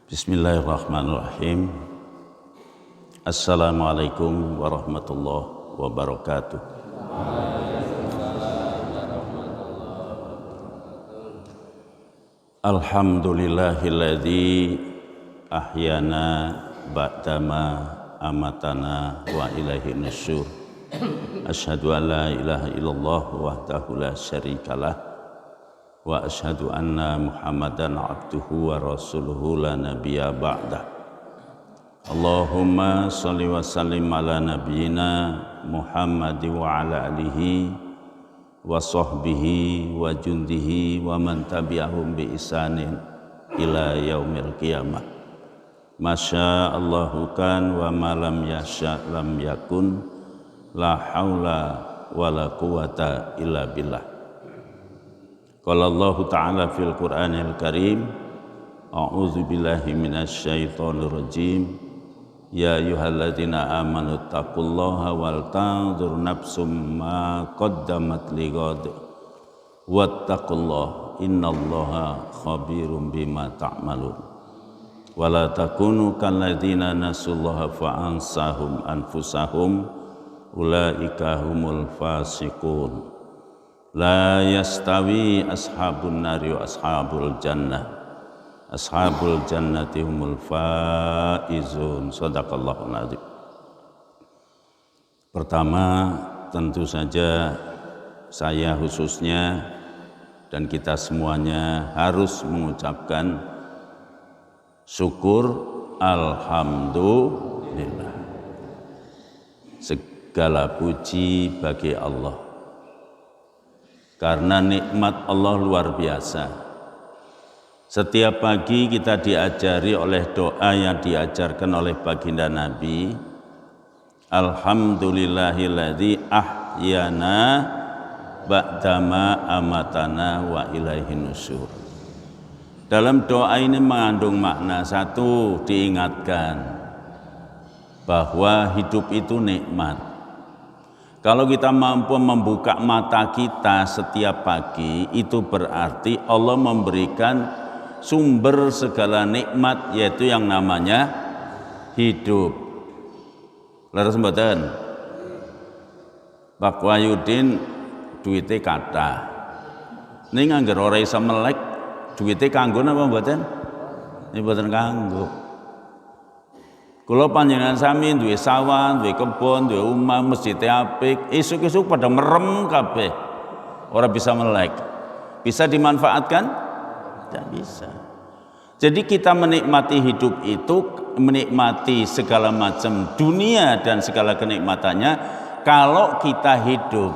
Bismillahirrahmanirrahim. Assalamualaikum warahmatullahi wabarakatuh. Alhamdulillahilladzi ahyana ba'dama amatana wa ilaihi nusyur. Asyhadu an la ilaha illallah wahdahu la syarikalah wa asyhadu anna Muhammadan abduhu wa rasuluhu la nabiyya ba'dah. Allahumma shalli wa sallim ala nabiyyina Muhammad wa ala alihi wa sahbihi wa jundihi wa man tabi'ahum bi ihsanin ila yaumil qiyamah. Masya Allahu kan wa ma lam yasha lam yakun, la haula wa la quwata illa billah. Qala Allah Ta'ala fil Qur'anil Karim, a'udzu billahi minasy syaithanir rajim. Ya ayyuhalladzina amanu taqullaha wal tanzur nafsum ma qaddamat lighad wattaqullaha innallaha khabirum bima ta'malun. Wa la takunu kalladzina nasullaha fa ansahum anfusahum ulaika humul fasiqun. La yastawi ashabun nari wa ashabul jannah. Ashabul jannati humul faizun. Shadaqallahul adzim. Pertama, tentu saja saya khususnya dan kita semuanya harus mengucapkan syukur alhamdulillah. Segala puji bagi Allah. Karena nikmat Allah luar biasa. Setiap pagi kita diajari oleh doa yang diajarkan oleh baginda Nabi. Alhamdulillahilladzi ahyana ba'dama amatana wa ilaihi nusyur. Dalam doa ini mengandung makna satu, diingatkan bahwa hidup itu nikmat. Kalau kita mampu membuka mata kita setiap pagi, itu berarti Allah memberikan sumber segala nikmat, yaitu yang namanya hidup. Leres mboten? Pak Wahyudin duwite kathah. Ning angger ora iso melek, duwite kanggo napa mboten? Ini mboten kanggo. Kula panjenengan sami duwe sawah, duwe kebon, duwe omah, masjid apik, esuk-esuk pada merem kabeh. Ora bisa melek. Bisa dimanfaatkan? Tidak bisa. Jadi kita menikmati hidup itu, menikmati segala macam dunia dan segala kenikmatannya kalau kita hidup.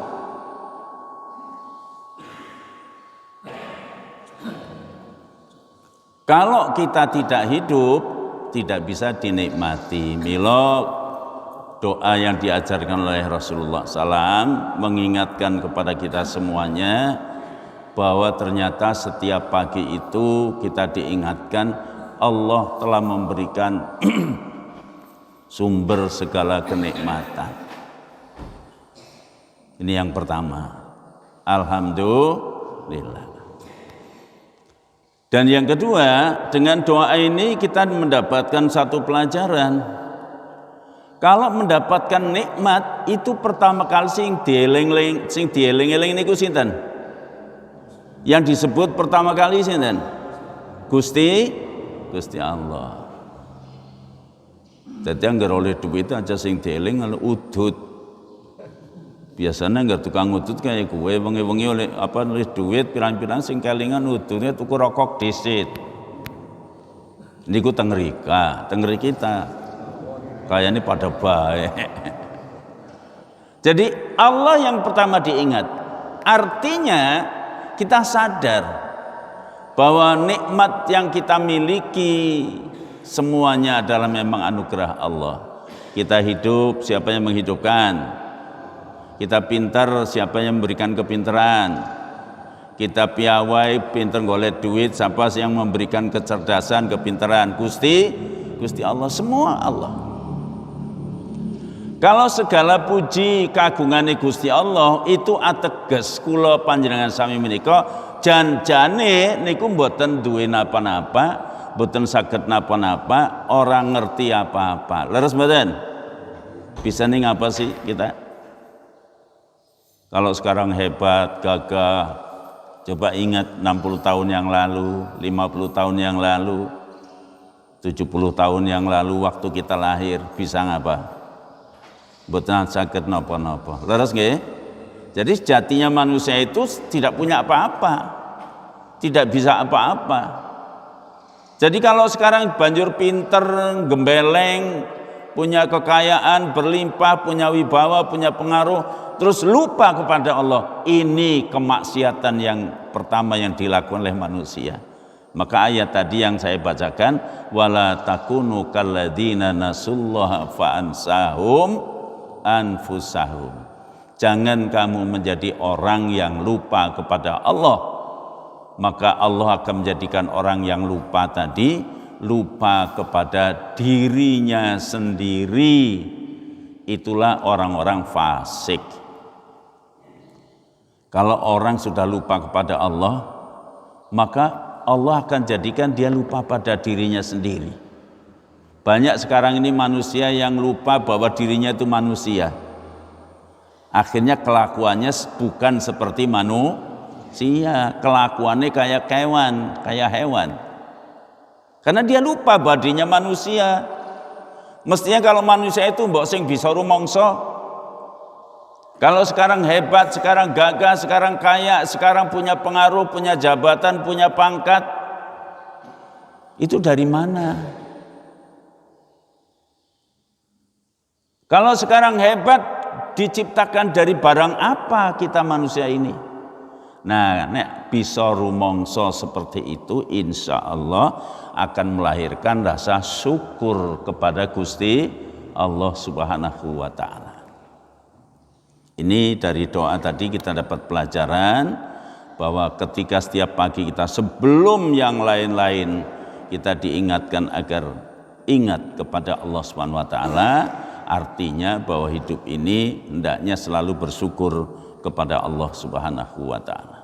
Kalau kita tidak hidup, tidak bisa dinikmati. Milo doa yang diajarkan oleh Rasulullah SAW mengingatkan kepada kita semuanya bahwa ternyata setiap pagi itu kita diingatkan Allah telah memberikan sumber segala kenikmatan. Ini yang pertama. Alhamdulillah. Dan yang kedua, dengan doa ini kita mendapatkan satu pelajaran. Kalau mendapatkan nikmat itu pertama kali sing dieling-eling niku sinten? Yang disebut pertama kali sinten? Gusti Allah. Jadi anggar oleh duit aja sing dieling kalau udut. Biasanya enggak tukang udut kayak gue wengi-wengi oleh nulis duit pirang-pirang sing kelingan udutnya tuku rokok disit. Niku tengrika kita. Kayaknya pada baik. Jadi Allah yang pertama diingat. Artinya kita sadar bahwa nikmat yang kita miliki semuanya adalah memang anugerah Allah. Kita hidup, siapa yang menghidupkan? Kita pintar, siapa yang memberikan kepintaran? Kita piawai, pintar golek duit, siapa yang memberikan kecerdasan, kepintaran? Gusti Allah, semua Allah. Kalau segala puji kagungane Gusti Allah itu ateges kula panjenengan sami menika jan-jane niku mboten duwe napa-napa boten saged napa-napa, orang ngerti apa-apa. Leres mboten? Bisa nih ngapa sih kita? Kalau sekarang hebat, gagah, coba ingat 60 tahun yang lalu, 50 tahun yang lalu, 70 tahun yang lalu waktu kita lahir, bisa ngapa? Boten saged napa-napa. Leres nggih? Jadi sejatinya manusia itu tidak punya apa-apa, tidak bisa apa-apa. Jadi kalau sekarang banjur pinter, gembeleng, punya kekayaan, berlimpah, punya wibawa, punya pengaruh, terus lupa kepada Allah, ini kemaksiatan yang pertama yang dilakukan oleh manusia. Maka ayat tadi yang saya bacakan, wala takunu kalladzina nasullaha fa ansahum anfusahum. Jangan kamu menjadi orang yang lupa kepada Allah, maka Allah akan menjadikan orang yang lupa tadi lupa kepada dirinya sendiri. Itulah orang-orang fasik. Kalau orang sudah lupa kepada Allah, maka Allah akan jadikan dia lupa pada dirinya sendiri. Banyak sekarang ini manusia yang lupa bahwa dirinya itu manusia. Akhirnya kelakuannya bukan seperti manusia, kelakuannya kayak hewan. Karena dia lupa bahwa dirinya manusia. Mestinya kalau manusia itu mbok sing bisa rumangsa. Kalau sekarang hebat, sekarang gagah, sekarang kaya, sekarang punya pengaruh, punya jabatan, punya pangkat, itu dari mana? Kalau sekarang hebat, diciptakan dari barang apa kita manusia ini? Nah, nek bisa rumangsa seperti itu, insya Allah akan melahirkan rasa syukur kepada Gusti Allah Subhanahu wa Ta'ala. Ini dari doa tadi kita dapat pelajaran bahwa ketika setiap pagi kita sebelum yang lain-lain kita diingatkan agar ingat kepada Allah Subhanahu wa Ta'ala. Artinya bahwa hidup ini hendaknya selalu bersyukur kepada Allah Subhanahu wa Ta'ala.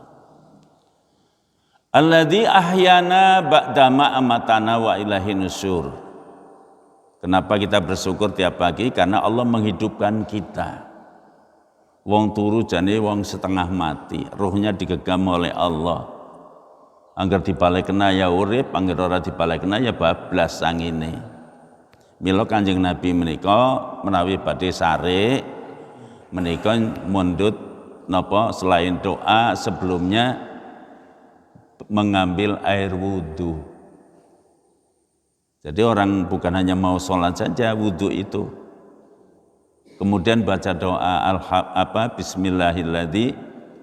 Alladzi ahyana ba'dama amatana wa ilahi nusyur. Kenapa kita bersyukur tiap pagi? Karena Allah menghidupkan kita. Wong turu jane wong setengah mati, ruhnya digenggam oleh Allah. Angger dibalekna ya urip, angger ora dibalekna ya bablas sangine. Mila Kanjeng Nabi menika menawi badhe sare menika mundut napa selain doa sebelumnya mengambil air wudhu. Jadi orang bukan hanya mau sholat saja, wudhu itu. Kemudian baca doa Bismillahilladzi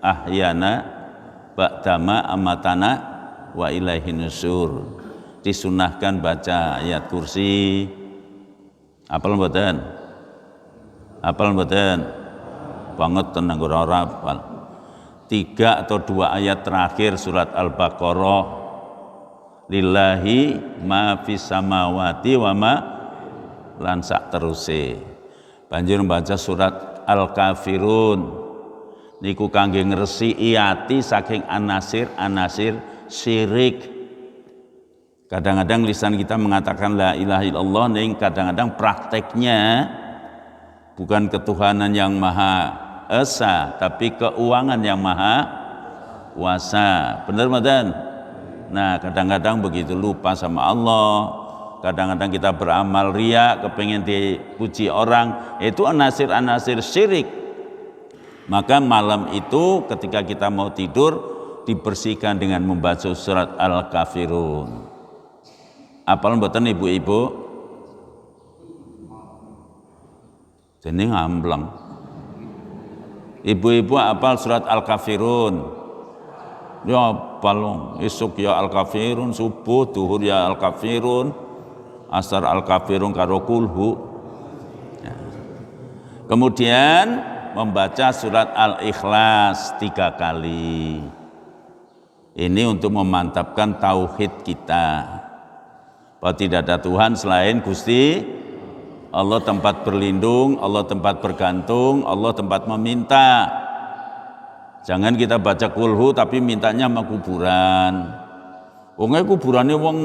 ahyana ba'dama amatana wa ilaihi nusyur. Disunahkan baca ayat kursi. Apal mboten? Apal mboten? Banget tenang ora apal. 3 atau 2 ayat terakhir surat Al-Baqarah. Lillahi ma fis samawati wa ma lan sak teruse. Banjur baca surat Al-Kafirun. Niku kangge ngresiki ati saking anasir syirik. Kadang-kadang lisan kita mengatakan la ilaha illallah, ning kadang-kadang prakteknya bukan ketuhanan yang maha esa, tapi keuangan yang maha kuasa. Benar mboten? Nah, kadang-kadang begitu lupa sama Allah. Kadang-kadang kita beramal riya, kepengen dipuji orang, itu anasir-anasir syirik. Maka malam itu ketika kita mau tidur dibersihkan dengan membaca surat Al-Kafirun. Apal mboten ibu-ibu? Jadi ngamblang. Ibu-ibu apal surat Al-Kafirun? Ya apal, esuk ya Al-Kafirun, subuh, duhur ya Al-Kafirun, asar Al-Kafirun karo kulhu. Ya. Kemudian membaca surat Al-Ikhlas 3 kali. Ini untuk memantapkan tauhid kita. Bahwa tidak ada Tuhan selain Gusti Allah, tempat berlindung, Allah tempat bergantung, Allah tempat meminta. Jangan kita baca kulhu tapi mintanya sama kuburan. Wong kuburane wong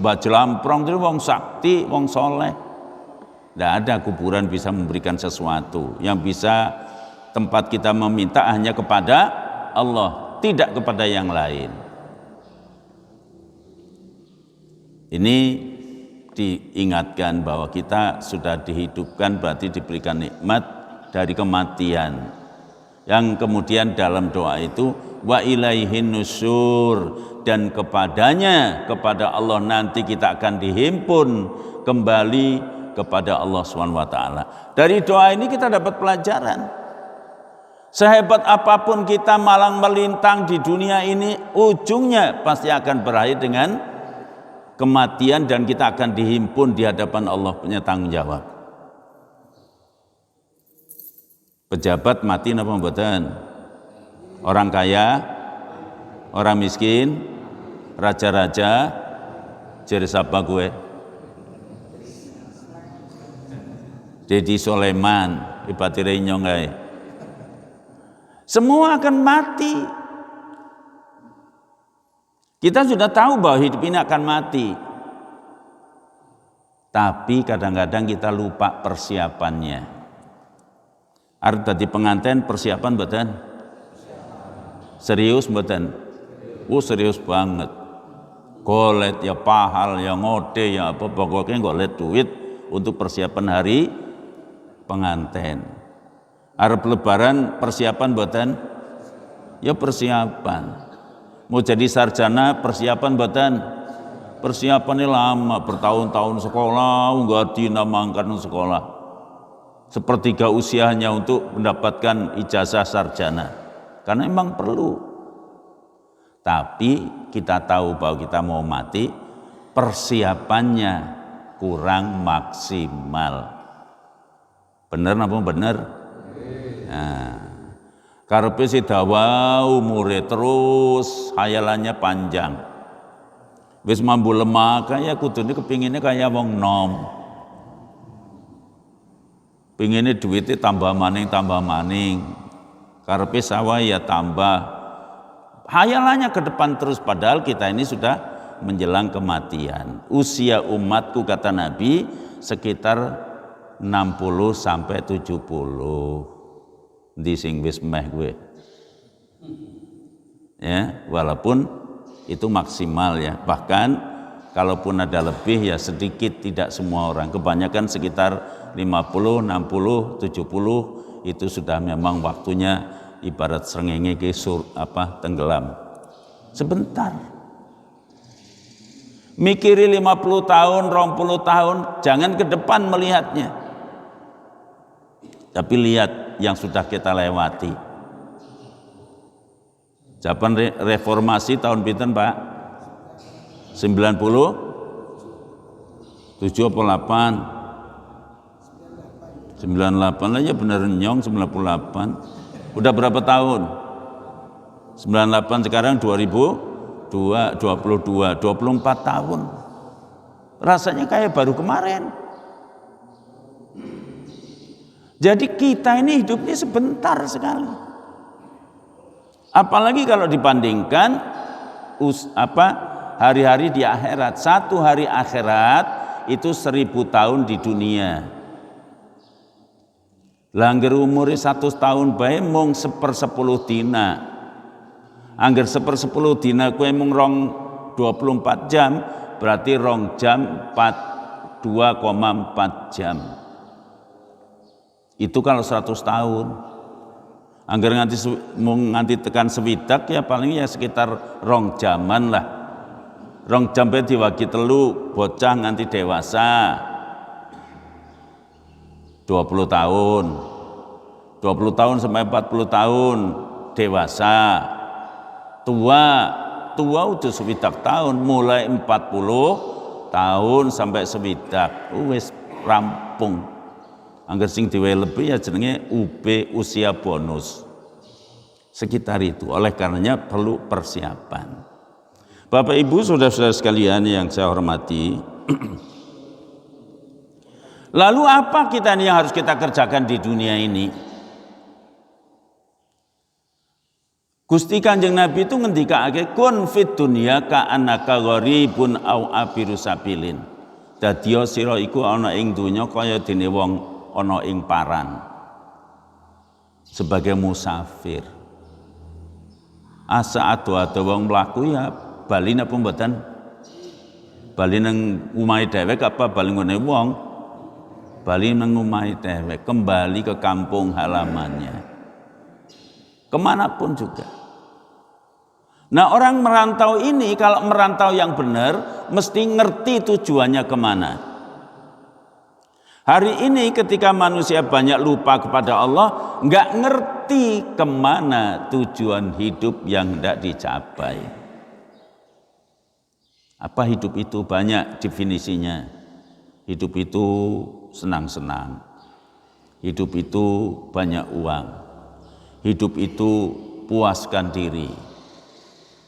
Mbah Jlamprong itu wong sakti, wong soleh. Tidak ada kuburan bisa memberikan sesuatu. Yang bisa tempat kita meminta hanya kepada Allah, tidak kepada yang lain. Ini diingatkan bahwa kita sudah dihidupkan berarti diberikan nikmat dari kematian. Yang kemudian dalam doa itu wa ilaihin nusyur, dan kepadanya, kepada Allah nanti kita akan dihimpun kembali kepada Allah SWT. Dari doa ini kita dapat pelajaran. Sehebat apapun kita malang melintang di dunia ini, ujungnya pasti akan berakhir dengan kematian dan kita akan dihimpun di hadapan Allah, punya tanggung jawab. Pejabat mati napa mboten? Orang kaya, orang miskin, raja-raja, jadi siapa gue? Dedi Soleman, Ibati Renyong ay. Semua akan mati. Kita sudah tahu bahwa hidup ini akan mati. Tapi kadang-kadang kita lupa persiapannya. Arep dadi pengantin persiapan mboten? Serius mboten? Serius banget. Golet ya pahal ya ngode ya apa, pokoknya golet duit untuk persiapan hari pengantin. Arep lebaran persiapan mboten? Ya persiapan. Mau jadi sarjana persiapan mboten? Persiapannya lama, bertahun-tahun sekolah, enggak dinamangkan sekolah. Sepertiga usianya untuk mendapatkan ijazah sarjana. Karena memang perlu. Tapi kita tahu bahwa kita mau mati, persiapannya kurang maksimal. Bener napa bener? Nah, karepe si dawa umure terus, hayalannya panjang. Wis mambu lemah kaya kudune kepinginnya kaya wong nom. Pinginnya duitnya tambah maning. Karepe sawah ya tambah. Hayalannya ke depan terus, padahal kita ini sudah menjelang kematian. Usia umatku kata Nabi sekitar 60 sampai 70. Di sing wis meh gue. Ya, walaupun itu maksimal ya. Bahkan kalaupun ada lebih ya sedikit, tidak semua orang. Kebanyakan sekitar 50, 60, 70 itu sudah memang waktunya ibarat srengenge ke tenggelam. Sebentar. Mikiri 50 tahun, 20 tahun, jangan ke depan melihatnya. Tapi lihat yang sudah kita lewati. Zaman reformasi tahun pinten, Pak? 90? 7 apa 8? 98 aja bener nyong 98. Udah berapa tahun? 98 sekarang 2022, 24 tahun. Rasanya kayak baru kemarin. Jadi kita ini hidupnya sebentar sekali. Apalagi kalau dibandingkan hari-hari di akhirat. Satu hari akhirat itu 1000 tahun di dunia. Langgar umure 100 tahun bae mung 1/10 dina. Angger 1/10 dina kowe mung 24 jam, berarti 2 jam 2,4 jam. Itu kalau 100 tahun. Angger nganti tekan sewidak ya paling ya sekitar 2 jaman lah. 2 jam bae diwagi 3, bocah nganti dewasa. 20 tahun 20 tahun sampai 40 tahun dewasa. Tua udah sewidak tahun, mulai 40 tahun sampai sewidak wis rampung. Angger sing diwe lebih ya jenenge UB, usia bonus. Sekitar itu. Oleh karenanya perlu persiapan. Bapak Ibu, saudara-saudara sekalian yang saya hormati, lalu apa kita yang harus kita kerjakan di dunia ini? Gusti Kanjeng Nabi itu ngendikake kun fid dunya ka annaka gharibun au abiru sabilin. Dadiya sira iku ana ing donya kaya dene wong ana ing paran. Sebagai musafir. Asa ado-ado wong mlaku ya bali napa mboten? Bali nang omahe dhewek apa bali ngene wong? Bali nang omahe dhewek, kembali ke kampung halamannya. Kemanapun juga. Nah, orang merantau ini kalau merantau yang benar mesti ngerti tujuannya kemana. Hari ini ketika manusia banyak lupa kepada Allah, nggak ngerti kemana tujuan hidup yang hendak dicapai. Apa hidup itu? Banyak definisinya. Hidup itu senang-senang. Hidup itu banyak uang. Hidup itu puaskan diri.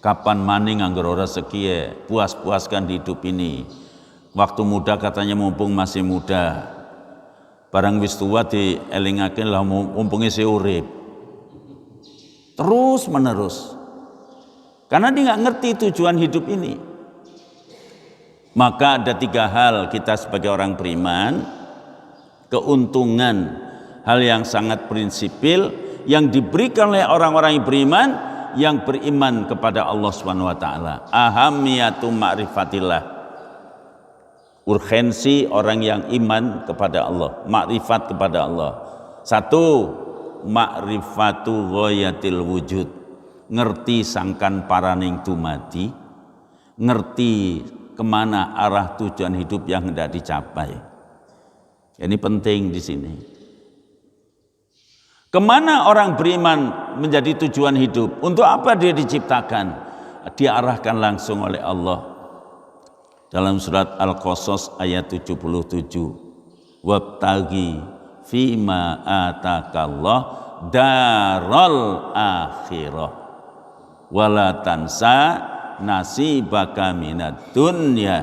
Kapan maning anggar rezeki puas-puaskan di hidup ini. Waktu muda katanya mumpung masih muda. Barang wis tua dielingaken lah mumpung isih urip. Terus menerus. Karena dia nggak ngerti tujuan hidup ini. Maka ada 3 hal kita sebagai orang beriman, keuntungan, hal yang sangat prinsipil yang diberikan oleh orang-orang yang beriman kepada Allah Subhanahu wa taala. Ahamiyatu ma'rifatillah. Urgensi orang yang iman kepada Allah, makrifat kepada Allah. 1, ma'rifatu ghayatil wujud. Ngerti sangkan paraning dumadi, ngerti kemana arah tujuan hidup yang hendak dicapai. Ini penting di sini. Kemana orang beriman menjadi tujuan hidup? Untuk apa dia diciptakan? Diarahkan langsung oleh Allah. Dalam surat Al-Qasas ayat 77. Wabtaghi fima atakallah daral akhirah. Wala tansa nasibaka minad dunya.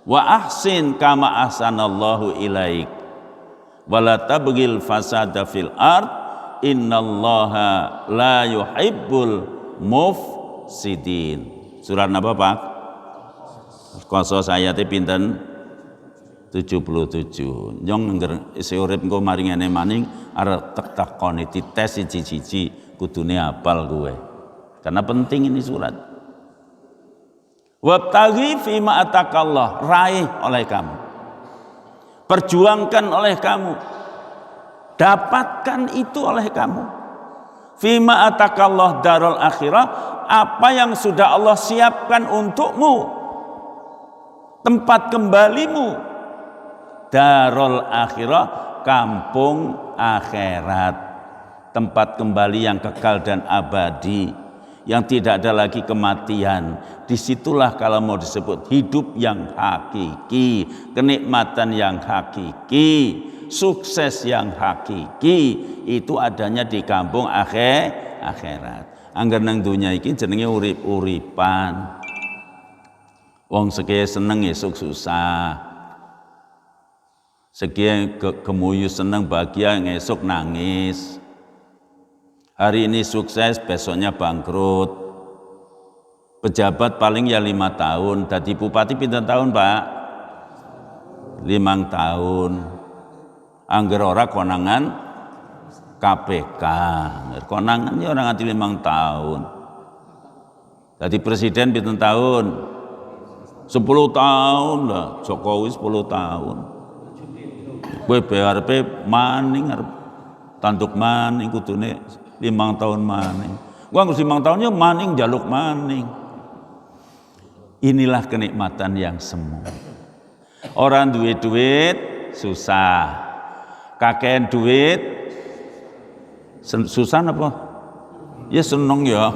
Wa ahsin kama ahsanallahu ilaik. Wala tabghil fasada fil ard innallaha la yuhibbul mufsidin. Surat apa Pak? Qasas ayat pinten 77. Nyong ngger isih urip engko mari ngene maning arep takoni dites siji-siji kudune hafal kowe. Karena penting ini surat. Wabtaghi fima atakallah, raih oleh kamu. Perjuangkan oleh kamu, dapatkan itu oleh kamu. Fima atakallah darul akhirah, apa yang sudah Allah siapkan untukmu, tempat kembalimu. Darul akhirah, kampung akhirat, tempat kembali yang kekal dan abadi, yang tidak ada lagi kematian. Disitulah kalau mau disebut hidup yang hakiki, kenikmatan yang hakiki, sukses yang hakiki, itu adanya di kampung akhirat. Angger nang dunya iki jenenge urip-uripan. Wong sekeye seneng esuk susah, sekeye gemuyu seneng bahagia esuk nangis. Hari ini sukses, besoknya bangkrut. Pejabat paling ya 5 tahun. Dadi bupati pinten tahun Pak? 5 tahun. Angger ora konangan KPK. Konangan ya orang nganti 5 tahun. Dadi presiden pinten tahun? 10 tahun lah. Jokowi 10 tahun. Kowe BRP maning arep tanduk maning kudune 5 tahun maning. Gua ngurus 5 tahunnya maning jaluk maning. Inilah kenikmatan yang semu. Orang duit susah. Kakean duit susah apa? Ya seneng ya.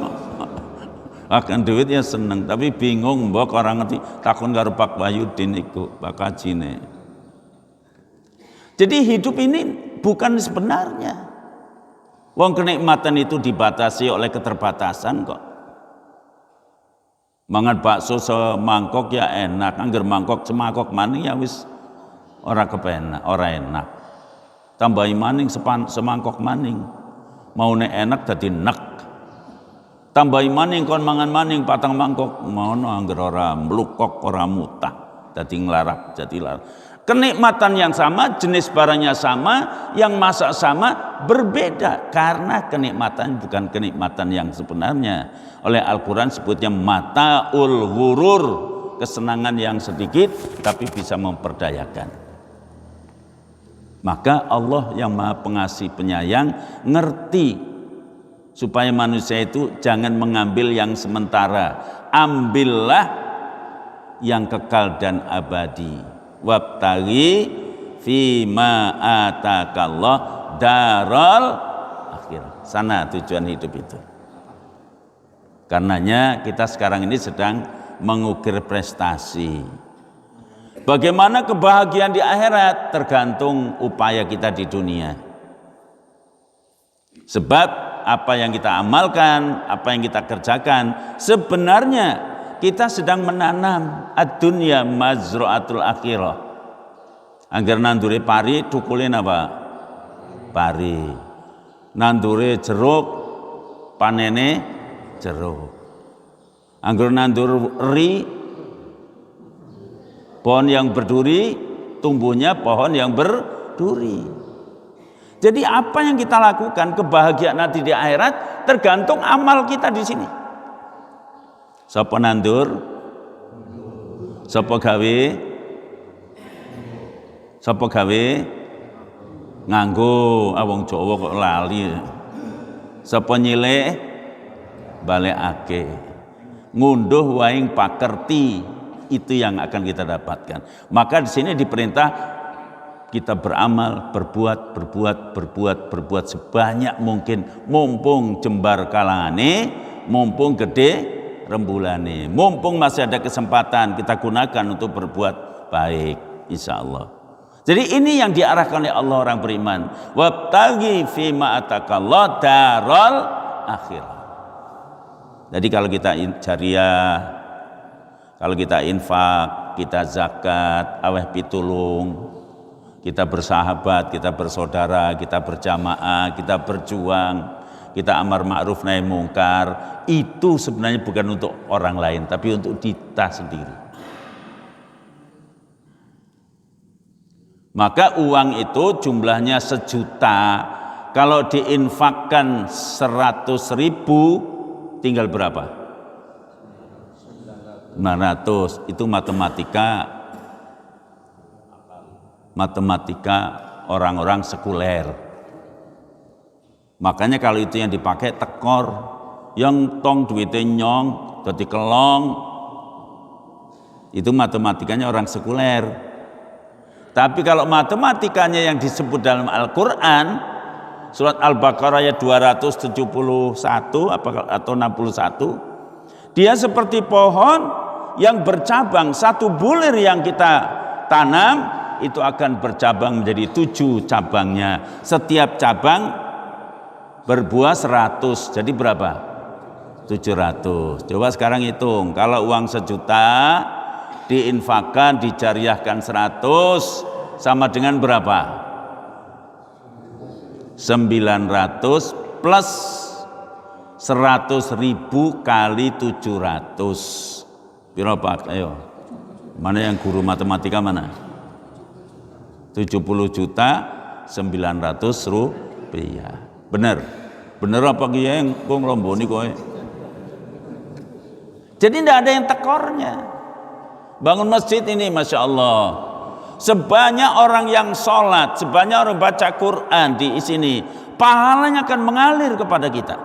Kakean duit ya seneng, tapi bingung mbok orang ngerti takon karo Pak Wahyudin iku, Pak Kajine. Jadi hidup ini bukan sebenarnya. Wong kenikmatan itu dibatasi oleh keterbatasan kok. Mangan bakso semangkok ya enak, angger mangkok semangkok maning ya wis ora kepenak, ora enak. Tambahi maning semangkok maning. Maune enak dadi nek. Tambahi maning kon mangan maning patang mangkok mono angger ora mlukok ora mutah dadi nglarak jadi larang. Kenikmatan yang sama, jenis barangnya sama, yang masak sama, berbeda karena kenikmatan bukan kenikmatan yang sebenarnya. Oleh Al-Qur'an sebutnya mataul ghurur, kesenangan yang sedikit tapi bisa memperdayakan. Maka Allah yang Maha Pengasih Penyayang ngerti supaya manusia itu jangan mengambil yang sementara, ambillah yang kekal dan abadi. Wabtaghi fima atakallah daral akhirah. Sana tujuan hidup itu. Karenanya kita sekarang ini sedang mengukir prestasi. Bagaimana kebahagiaan di akhirat tergantung upaya kita di dunia. Sebab apa yang kita amalkan, apa yang kita kerjakan, sebenarnya kita sedang menanam ad-dunya mazra'atul akhirah. Angger nandure pari thukulin apa? Pari. Nandure jeruk panene jeruk. Angger nandur eri pohon yang berduri, tumbuhnya pohon yang berduri. Jadi apa yang kita lakukan, kebahagiaan nanti di akhirat tergantung amal kita di sini. Sapa nandur? Sapa gawe? Sapa gawe? Nganggo, wong Jawa kok lali. Sapa nyilih? Balekake. Ngunduh waing pakerti, itu yang akan kita dapatkan. Maka di sini diperintah kita beramal, berbuat sebanyak mungkin, mumpung jembar kalangane, mumpung gede rembulane, mumpung masih ada kesempatan kita gunakan untuk berbuat baik, insya Allah. Jadi ini yang diarahkan oleh Allah orang beriman. Wabtaghi fima atakallah daral akhirah. Jadi kalau kita jariah, kalau kita infak, kita zakat, aweh pitulung, kita bersahabat, kita bersaudara, kita berjamaah, kita berjuang, kita amar ma'ruf nahi mungkar, itu sebenarnya bukan untuk orang lain tapi untuk kita sendiri. Maka uang itu jumlahnya 1 juta, kalau diinfakkan 100.000 tinggal berapa? 900. Itu matematika orang-orang sekuler. Makanya kalau itu yang dipakai tekor, yang tong duitnya nyong, dadi kelong, itu matematikanya orang sekuler. Tapi kalau matematikanya yang disebut dalam Al-Quran, surat Al-Baqarah ayat 271 atau 61, dia seperti pohon yang bercabang, 1 bulir yang kita tanam itu akan bercabang menjadi 7 cabangnya. Setiap cabang berbuah 100, jadi berapa? 700. Coba sekarang hitung, kalau uang 1 juta diinfakkan, dijariahkan 100, sama dengan berapa? 900 plus 100.000 kali 700. Piro Pak? Ayo. Mana yang guru matematika mana? 70 juta 900 rupiah. Benar? Benar apa kiai yang kok ngelomboni kowe? Jadi tidak ada yang tekornya. Bangun masjid ini Masya Allah, sebanyak orang yang sholat, sebanyak orang baca Quran di sini, pahalanya akan mengalir kepada kita.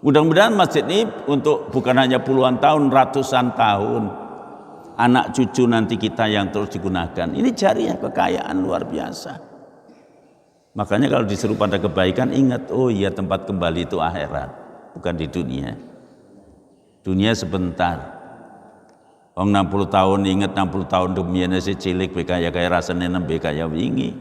Mudah-mudahan masjid ini untuk bukan hanya puluhan tahun, ratusan tahun, anak cucu nanti kita yang terus digunakan. Ini jariah kekayaan luar biasa. Makanya kalau disuruh pada kebaikan, ingat, oh iya tempat kembali itu akhirat, bukan di dunia. Dunia sebentar. Wong 60 tahun, ingat 60 tahun dumiane si cilik bekaya kaya rasane nembe kaya wingi.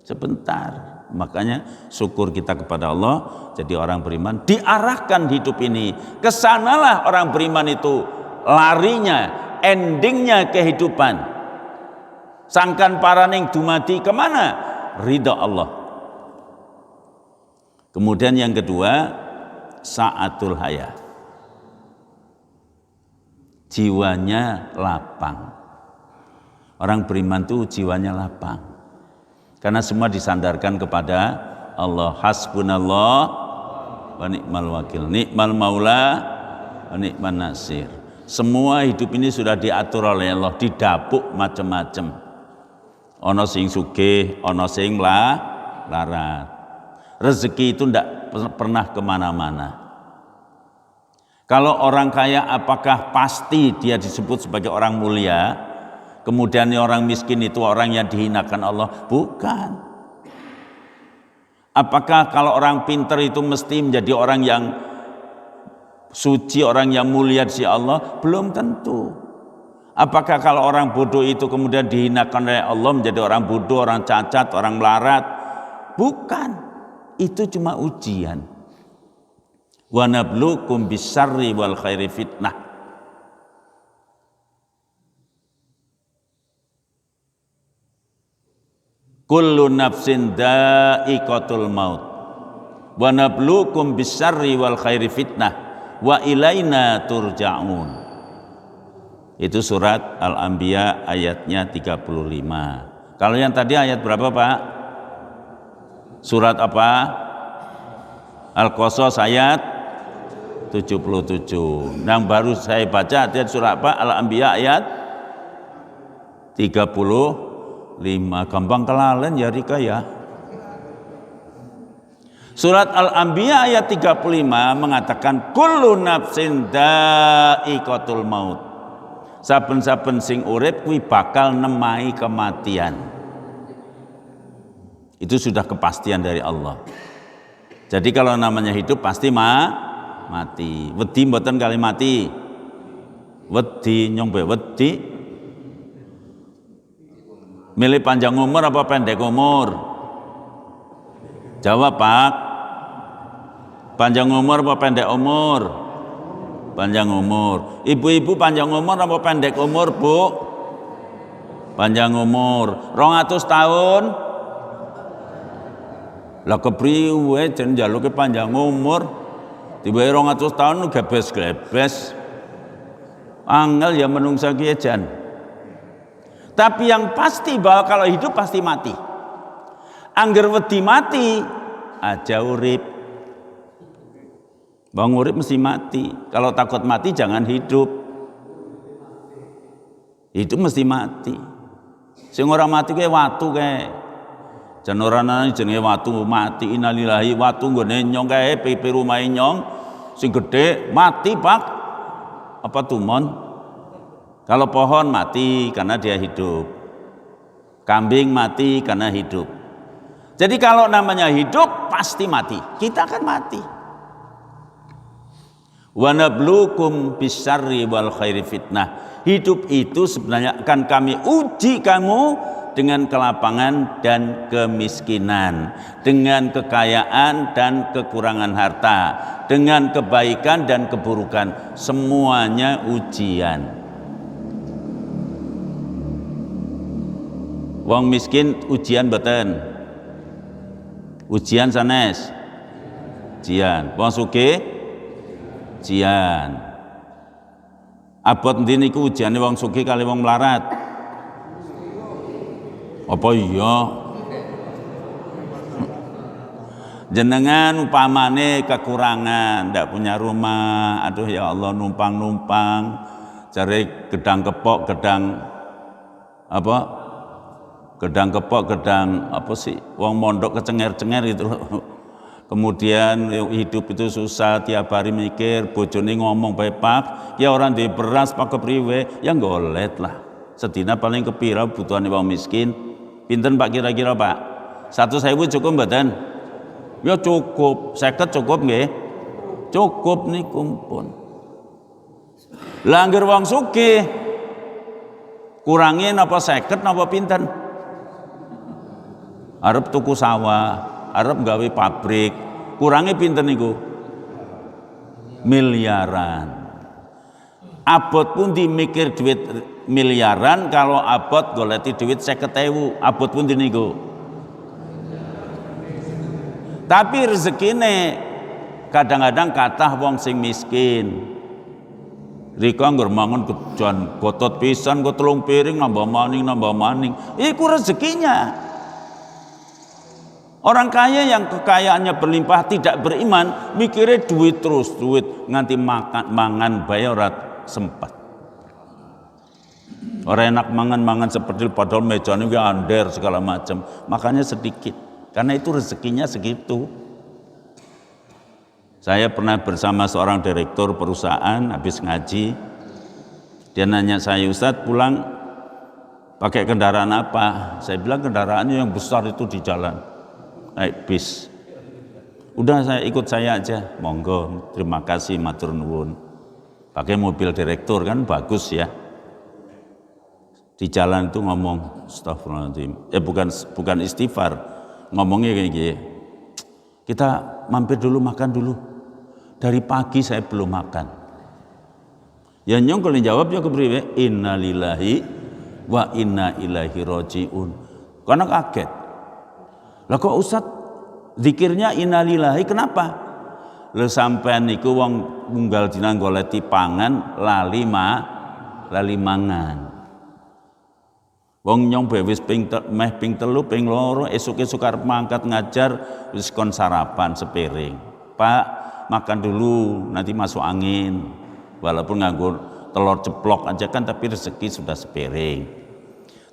Sebentar. Makanya syukur kita kepada Allah, jadi orang beriman diarahkan hidup ini. Kesanalah orang beriman itu larinya, endingnya kehidupan. Sangkan paraning dumadi kemana? Ridha Allah. Kemudian yang kedua, sa'atul haya. Jiwanya lapang. Orang beriman itu jiwanya lapang. Karena semua disandarkan kepada Allah. Hasbunallah wa ni'mal wakil. Ni'mal maula wa ni'man nasir. Semua hidup ini sudah diatur oleh Allah, didapuk macam-macam. Ono sing sugih, ono sing larat. Rezeki itu tidak pernah kemana-mana. Kalau orang kaya apakah pasti dia disebut sebagai orang mulia? Kemudian orang miskin itu orang yang dihinakan Allah? Bukan. Apakah kalau orang pintar itu mesti menjadi orang yang suci, orang yang mulia di sisi Allah? Belum tentu. Apakah kalau orang bodoh itu kemudian dihinakan oleh Allah menjadi orang bodoh, orang cacat, orang melarat? Bukan. Itu cuma ujian. Wa nabluukum bisyarri wal khairi fitnah. Kullu nafsin dha'iqatul maut. Wa nabluukum bisyarri wal khairi fitnah wa ilaina turja'un. Itu surat Al-Anbiya ayatnya 35. Kalau yang tadi ayat berapa, Pak? Surat apa? Al-Qasas ayat 77. Yang baru saya baca ayat surah apa? Al-Anbiya ayat 35. Gampang kelalen ya Rika ya. Surat Al-Anbiya ayat 35 mengatakan kullu nafsin dha'iqatul maut. Saben-saben sing urip kuwi bakal nemai kematian. Itu sudah kepastian dari Allah. Jadi kalau namanya hidup pasti mati. Wedi mboten kali mati. Wedi nyombe wedi. Milih panjang umur apa pendek umur? Jawab, Pak. Panjang umur apa pendek umur? Panjang umur. Ibu-ibu panjang umur apa pendek umur, Bu? Panjang umur. 200 tahun. Lah kepriwe jen njaluke panjang umur? Tiba 200 tahun gebes-gebes. Angel ya menungsa ki jan. Tapi yang pasti bahwa kalau hidup pasti mati. Angger wedi mati aja urip. Bang urip mesti mati. Kalau takut mati jangan hidup. Hidup mesti mati. Sing ora mati kae watu kae. Jan ora nane jenenge watu mati innalillahi watu nggone nyong kae pipi rumahe nyong sing gedhe mati, Pak. Apa tumon? Kalau pohon mati karena dia hidup. Kambing mati karena hidup. Jadi kalau namanya hidup pasti mati. Kita akan mati. Wa nabluukum bisyarri wal khairi fitnah. Hidup itu sebenarnya akan kami uji kamu dengan kelapangan dan kemiskinan, dengan kekayaan dan kekurangan harta, dengan kebaikan dan keburukan. Semuanya ujian. Wong miskin ujian boten? Ujian sanes? Ujian. Wong sugih? Ujian. Abot endi niku ujiane wong sugih kali wong melarat? Apa iya? Jenengan upamane kekurangan, ndak punya rumah, aduh ya Allah numpang-numpang, cari gedang kepok, gedang apa? Gedang kepok, gedang apa sih? Wong mondok kecenger-cenger gitu loh. Kemudian hidup itu susah, tiap hari mikir, bojone ngomong bepak, ya orang di beras pak kepriwe, ya golet lah. Sedina paling kepira butuhane wong miskin. Pinten Pak kira-kira Pak? 1.000 cukup mboten? Ya cukup, 50 cukup nggih? Cukup niku pun. Lah angger wong sugih kurangi napa 50 napa pinten? Arep tuku sawah, arep gawe pabrik, kurangi pinten niku? Miliaran. Abot pun dimikir duit miliaran, kalau abot goleti duit 50.000, abot pun niku. Tapi rezekine kadang-kadang kathah wong sing miskin. Rika nggur mangun kejan gotot pisan kok 3 piring nambah maning. Iku rezekinya. Orang kaya yang kekayaannya berlimpah tidak beriman, mikirnya duit terus, duit nganti mangan bae ora sempat. Orang enak mangan seperti padahal mejane ki ander segala macam, makanya sedikit. Karena itu rezekinya segitu. Saya pernah bersama seorang direktur perusahaan habis ngaji. Dia nanya saya, "Ustadz, pulang pakai kendaraan apa?" Saya bilang kendaraannya yang besar itu di jalan. Naik bis. Udah ikut saya aja. Monggo, terima kasih matur nuwun. Pakai mobil direktur kan bagus ya. Di jalan itu ngomong astagfirullahaladzim. Bukan istighfar. Ngomongnya kayak gini. Kita mampir dulu makan dulu. Dari pagi saya belum makan. Ya nyong kalau jawabnya kepriwe? Innalillahi wa inna ilaihi rajiun. Karena kaget. Lah kok Ustaz zikirnya innalillahi kenapa? Lha sampean niku wong munggal dina goleti pangan lali mangan. Wong nyong wis ping 3 ping 2 esuk-esuk arep mangkat ngajar wis kon sarapan sepiring. Pak, makan dulu nanti masuk angin. Walaupun nganggo telur ceplok aja kan tapi rezeki sudah sepiring.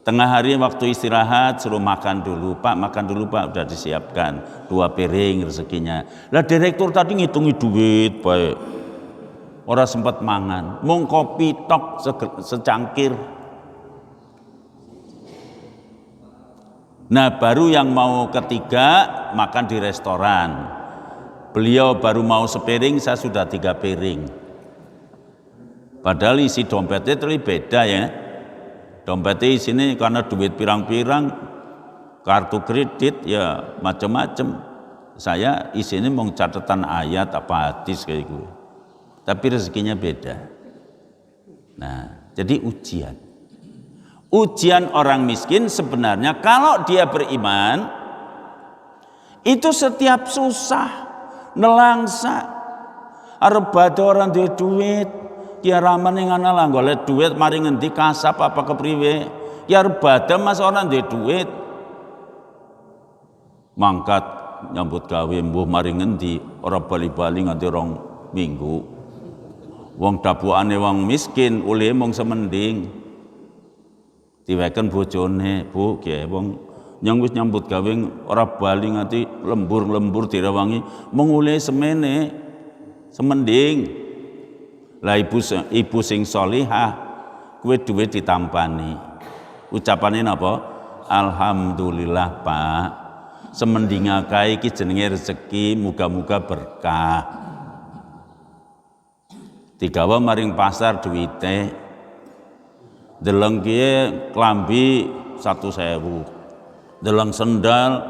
Tengah hari waktu istirahat suruh makan dulu. Pak, makan dulu Pak, udah disiapkan 2 piring rezekinya. Lah direktur tadi ngitungi duit baik. Ora sempat mangan, mung kopi tok secangkir. Nah baru yang mau ketiga makan di restoran. Beliau baru mau sepiring, saya sudah 3 piring. Padahal isi dompetnya terlalu beda ya. Dompetnya isinya karena duit pirang-pirang, kartu kredit ya macam-macam. Saya isinya mau catatan ayat apa hadis kayak gitu. Tapi rezekinya beda. Nah jadi ujian orang miskin sebenarnya kalau dia beriman itu setiap susah nelangsa arep badhe orang duwe duit ya ramane ngana lah golek duit mari ngendi kasap apa kepriwe ya arep badhe mas orang duwe duit mangkat nyambut gawe mbuh mari ngendi ora bali-bali nganti 2 minggu wong dapuane wong miskin ulih mung semending diweken bojone, Bu, nggih wong nyong wis nyambut gawe ora bali nganti lembur-lembur direwangi mengulih semene semending. Lah ibu sing sholihah kuwi duwe ditampani. Ucapane napa? Alhamdulillah, Pak. Semendinga kae iki jenenge rezeki, muga-muga berkah. Digawa maring pasar duwite deleng kiye klambi 1.000, deleng sendal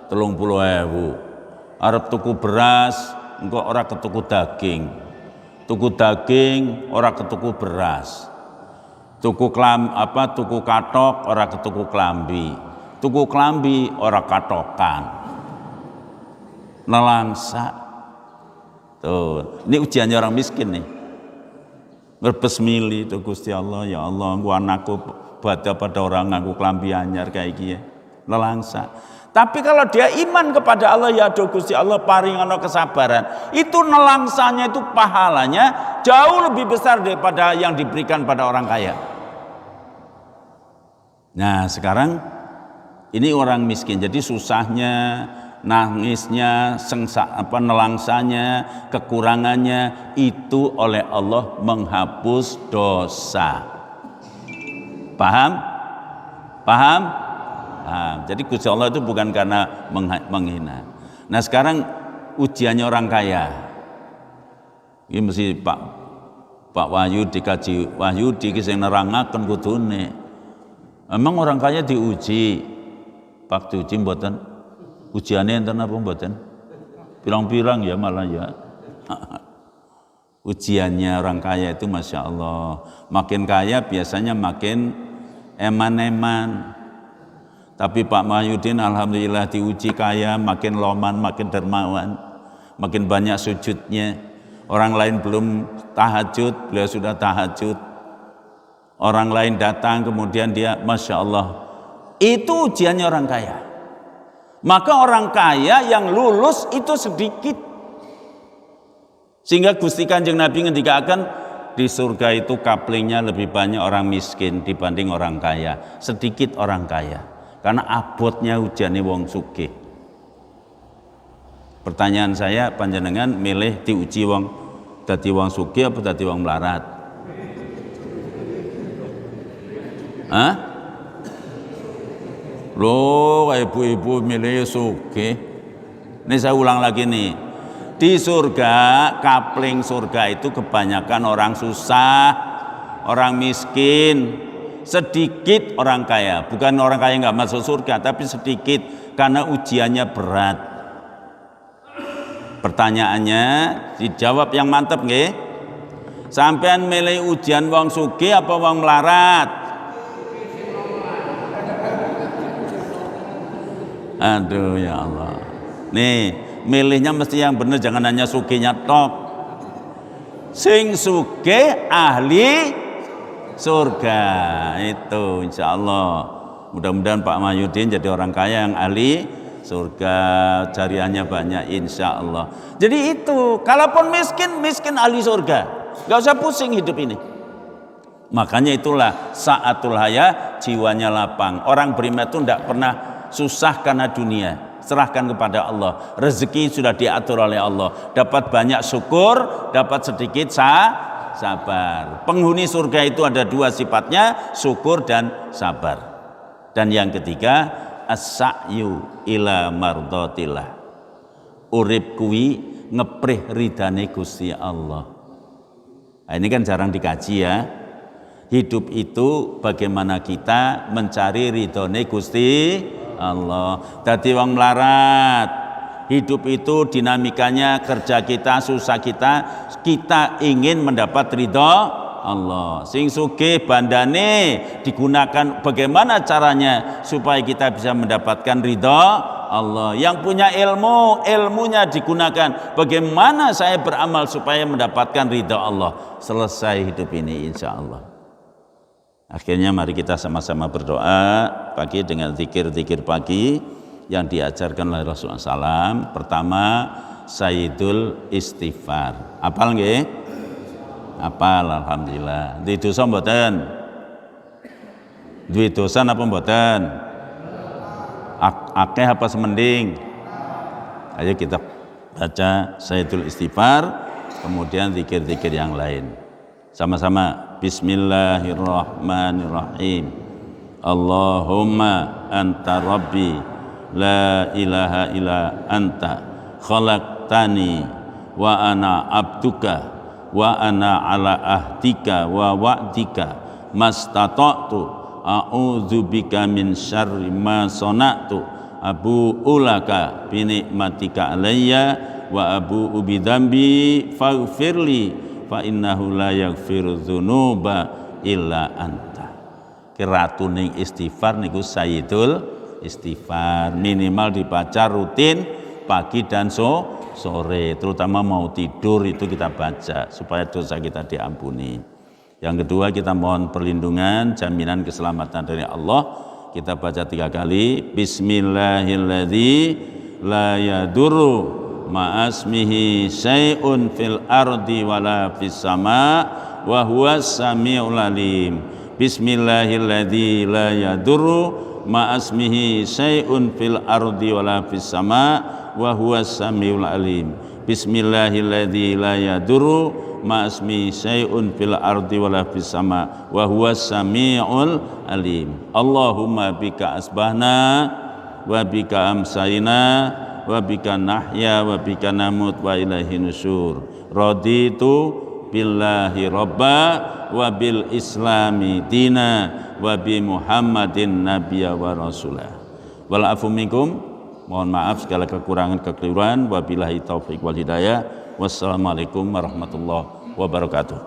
30.000. Arep tuku beras engko ora ketuku daging. Tuku daging ora ketuku beras. Tuku katok ora ketuku klambi. Tuku klambi ora katokan. Nelangsa. Tuh, ini ujiannya orang miskin nih. Berbesmili itu Gusti Allah, ya Allah, gua anakku pada orang ngaku klambi anyar kayak gini, nelangsa. Tapi kalau dia iman kepada Allah, ya do Gusti Allah paringano kesabaran, itu nelangsanya itu pahalanya jauh lebih besar daripada yang diberikan pada orang kaya. Nah sekarang ini orang miskin, jadi susahnya, nangisnya, nelangsanya, kekurangannya itu oleh Allah menghapus dosa. Paham? Paham? Jadi Gusti Allah itu bukan karena menghina. Nah sekarang ujiannya orang kaya. Ini mesti Pak Wahyu dikaji Wahyudi sing nerangaken kudune. Emang orang kaya diuji. Pak diuji mboten? Ujiannya enten apa mboten? Pirang-pirang ya malah ya. Ujiannya orang kaya itu Masya Allah. Makin kaya biasanya makin eman-eman. Tapi Pak Mahyudin alhamdulillah diuji kaya, makin loman, makin dermawan. makin banyak sujudnya. Orang lain belum tahajud, beliau sudah tahajud. Orang lain datang kemudian dia Masya Allah. Itu ujiannya orang kaya. Maka orang kaya yang lulus itu sedikit. Sehingga Gusti Kanjeng Nabi ngendikaken di surga itu kaplingnya lebih banyak orang miskin dibanding orang kaya. Sedikit orang kaya. Karena abotnya ujiannya wong sugih. Pertanyaan saya, panjenengan milih diuji wong dadi wong sugih apa dadi wong melarat? Hah? Loh, ibu-ibu milih sugih. Ini saya ulang lagi nih. Di surga, kapling surga itu kebanyakan orang susah, orang miskin, sedikit orang kaya. Bukan orang kaya nggak masuk surga, tapi sedikit karena ujiannya berat. Pertanyaannya dijawab yang mantep nggih. Sampean milih ujian wong sugih apa wong melarat? Aduh ya Allah. Nih, milihnya mesti yang benar, jangan hanya sugihnya tok. Sing sugih ahli surga itu insya Allah. Mudah-mudahan Pak Mahyudin jadi orang kaya yang ahli surga, jariahnya banyak insya Allah. Jadi itu, kalaupun miskin ahli surga, gak usah pusing hidup ini. Makanya itulah saatul haya, jiwanya lapang. Orang beriman itu tidak pernah susah karena dunia, serahkan kepada Allah. Rezeki sudah diatur oleh Allah. Dapat banyak syukur, dapat sedikit sabar. Penghuni surga itu ada dua sifatnya, syukur dan sabar. Dan yang ketiga, as-sa'yu ila mardatillah. Urip kuwi ngeprih ridane Gusti Allah. Nah, ini kan jarang dikaji ya. Hidup itu bagaimana kita mencari ridhone Gusti Allah. Dadi wong melarat. Hidup itu dinamikanya, kerja kita, susah kita ingin mendapat ridho Allah. Sing sugih bandane digunakan bagaimana caranya supaya kita bisa mendapatkan ridho Allah. Yang punya ilmunya digunakan bagaimana saya beramal supaya mendapatkan ridho Allah. Selesai hidup ini insya Allah. Akhirnya mari kita sama-sama berdoa pagi dengan zikir-zikir pagi yang diajarkan oleh Rasulullah SAW. Pertama, Sayyidul Istighfar. Apal nggih? Apal, alhamdulillah. Duwe dosa mboten? Duwe dosa napa mboten? Akeh apa semending? Ayo kita baca Sayyidul Istighfar, kemudian zikir-zikir yang lain. Sama-sama. Bismillahirrahmanirrahim. Allahumma anta rabbi la ilaha illa anta khalaqtani wa ana abduka wa ana ala ahdika wa wa'dika mastata'tu a'udzubika min syarri ma sana'tu abu'u laka bi ni'matika alayya wa abu'u bi dzambi faghfirli fa innahu la yaghfiru dzunuba illa anta. Keratuning istighfar niku Sayyidul Istighfar, minimal dibaca rutin pagi dan sore, terutama mau tidur itu kita baca supaya dosa kita diampuni. Yang kedua, kita mohon perlindungan, jaminan keselamatan dari Allah. Kita baca 3 kali. Bismillahilladzi la yadurru ma'asmihi syai'un fil ardi wala fis sama wa huwas samiul alim. Bismillahilladzi la yadurru ma'asmihi syai'un fil ardi wala fis sama wa huwas samiul alim. Bismillahilladzi la yadurru ma'asmihi syai'un fil ardi wala fis sama wa huwas samiul alim. Allahumma bika asbahna wa bika amsayna wa bika nahya wa bika namut wa ilaihi nusyur. Raditu billahi robba wa bil islami dina wa bi Muhammadin nabiyya wa rasulah. Wal afu minkum, mohon maaf segala kekurangan kekeliruan. Wabillahi taufik wal hidayah. Wassalamualaikum warahmatullahi wabarakatuh.